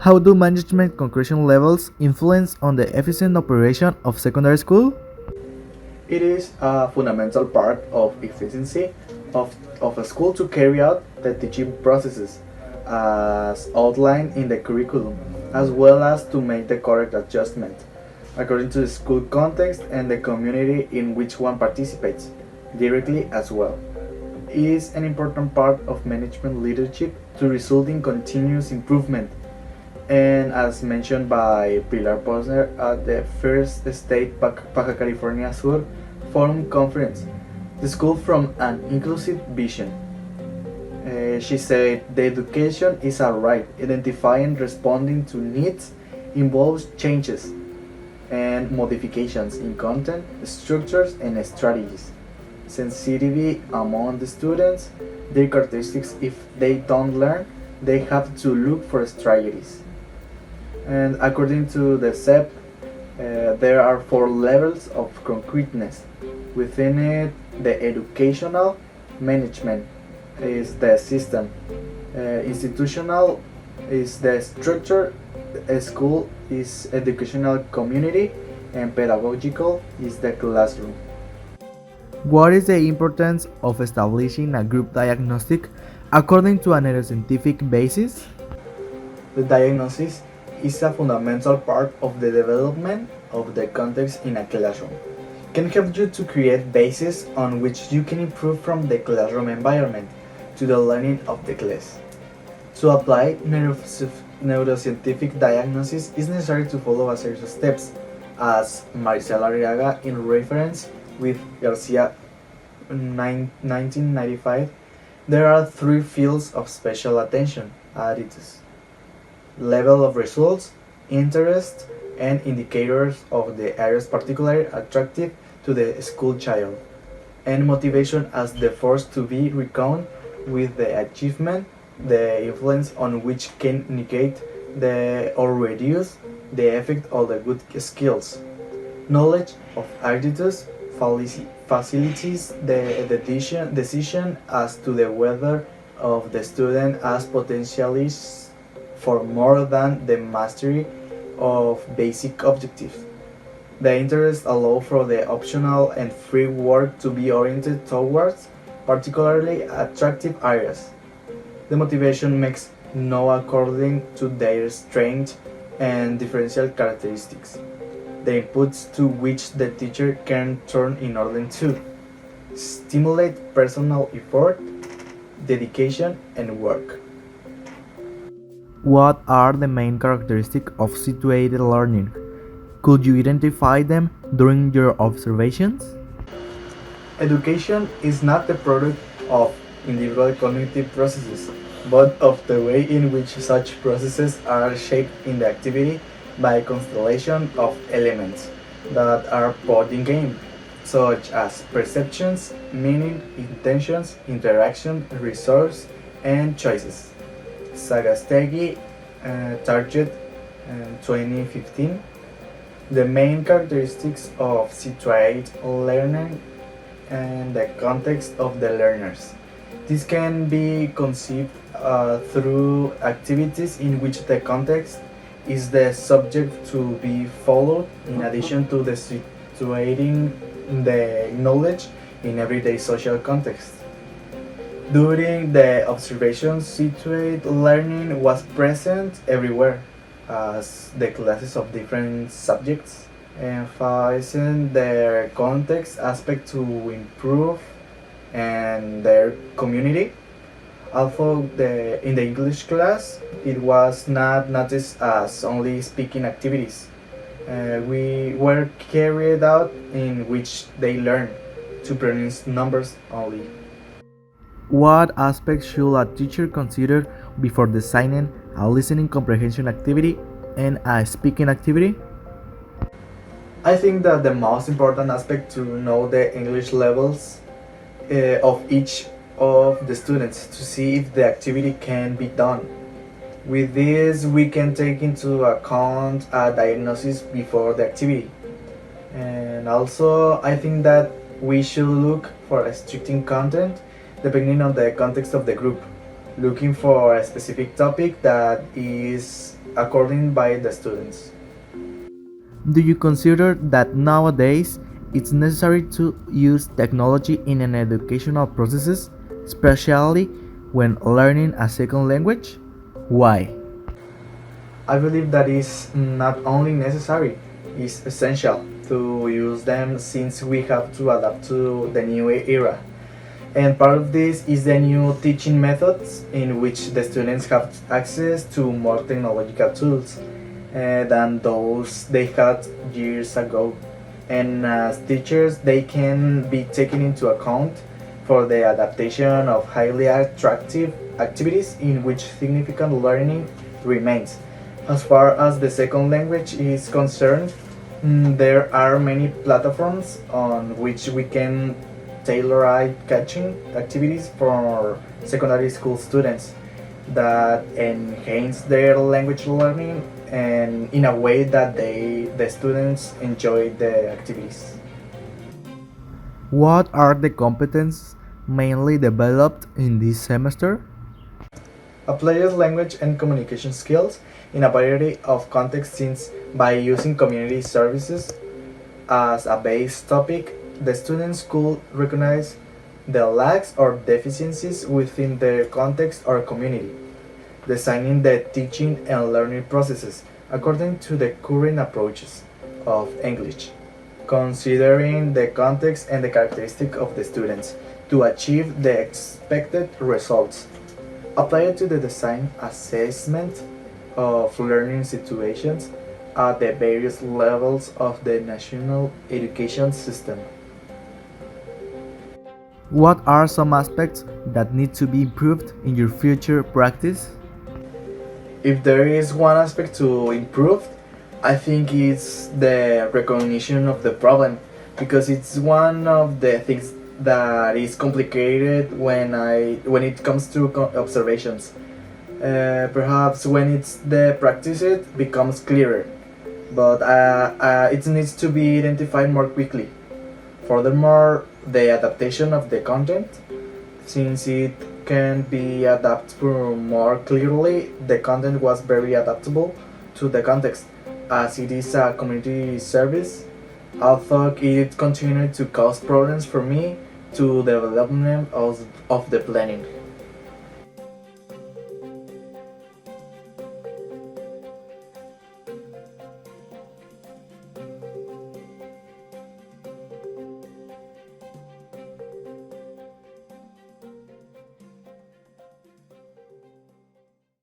How do management conclusion levels influence on the efficient operation of secondary school? It is a fundamental part of efficiency of a school to carry out the teaching processes as outlined in the curriculum, as well as to make the correct adjustment according to the school context and the community in which one participates, directly as well. It is an important part of management leadership to result in continuous improvement. And as mentioned by Pilar Posner at the first state Baja California Sur Forum Conference, the school from an inclusive vision. She said the education is a right. Identifying responding to needs involves changes and modifications in content, structures, and strategies. Sensitivity among the students, their characteristics if they don't learn, they have to look for strategies. And according to the SEP, there are four levels of concreteness. Within it, the educational management is the system, institutional is the structure, school is educational community, and pedagogical is the classroom. What is the importance of establishing a group diagnostic according to a neuroscientific basis? The diagnosis is a fundamental part of the development of the context in a classroom. It can help you to create bases on which you can improve from the classroom environment to the learning of the class. To apply neuroscientific diagnosis is necessary to follow a series of steps, as Maricela Arriaga in reference with Garcia 1995. There are three fields of special attention: attitudes, level of results, interest, and indicators of the areas particularly attractive to the school child, and motivation as the force to be reckoned with the achievement, the influence on which can negate the or reduce the effect of the good skills. Knowledge of attitudes facilitates the decision as to the whether of the student as potentialists for more than the mastery of basic objectives. The interests allow for the optional and free work to be oriented towards particularly attractive areas. The motivation makes no according to their strength and differential characteristics. The inputs to which the teacher can turn in order to stimulate personal effort, dedication, and work. What are the main characteristics of situated learning? Could you identify them during your observations? Education is not the product of individual cognitive processes, but of the way in which such processes are shaped in the activity by a constellation of elements that are put in game, such as perceptions, meaning, intentions, interaction, resource, and choices. Sagastegi, Target 2015. The main characteristics of situated learning and the context of the learners. This can be conceived through activities in which the context is the subject to be followed, in addition to the situating the knowledge in everyday social context. During the observation, situated learning was present everywhere, as the classes of different subjects, emphasizing their context aspect to improve and their community. Although in the English class, it was not noticed as only speaking activities. We were carried out in which they learned to pronounce numbers only. What aspects should a teacher consider before designing a listening comprehension activity and a speaking activity? I think that the most important aspect to know the English levels of each of the students to see if the activity can be done. With this, we can take into account a diagnosis before the activity. And also, I think that we should look for restricting content depending on the context of the group. looking for a specific topic that is according by the students. Do you consider that nowadays it's necessary to use technology in an educational processes, especially when learning a second language? Why? I believe that is not only necessary, it's essential to use them since we have to adapt to the new era. And part of this is the new teaching methods in which the students have access to more technological tools than those they had years ago. And as teachers, they can be taken into account for the adaptation of highly attractive activities in which significant learning remains. As far as the second language is concerned, there are many platforms on which we can tailor eye-catching activities for secondary school students that enhance their language learning and in a way that the students enjoy the activities. What are the competences mainly developed in this semester? A player's language and communication skills in a variety of contexts since by using community services as a base topic, the students could recognize the lacks or deficiencies within their context or community, designing the teaching and learning processes according to the current approaches of English, considering the context and the characteristic of the students to achieve the expected results. Applied to the design assessment of learning situations at the various levels of the national education system. What are some aspects that need to be improved in your future practice? If there is one aspect to improve, I think it's the recognition of the problem because it's one of the things that is complicated when it comes to observations. Perhaps when it's the practice it becomes clearer, but it needs to be identified more quickly. Furthermore, the adaptation of the content, since it can be adapted more clearly, the content was very adaptable to the context, as it is a community service. Although it continued to cause problems for me to development of the planning.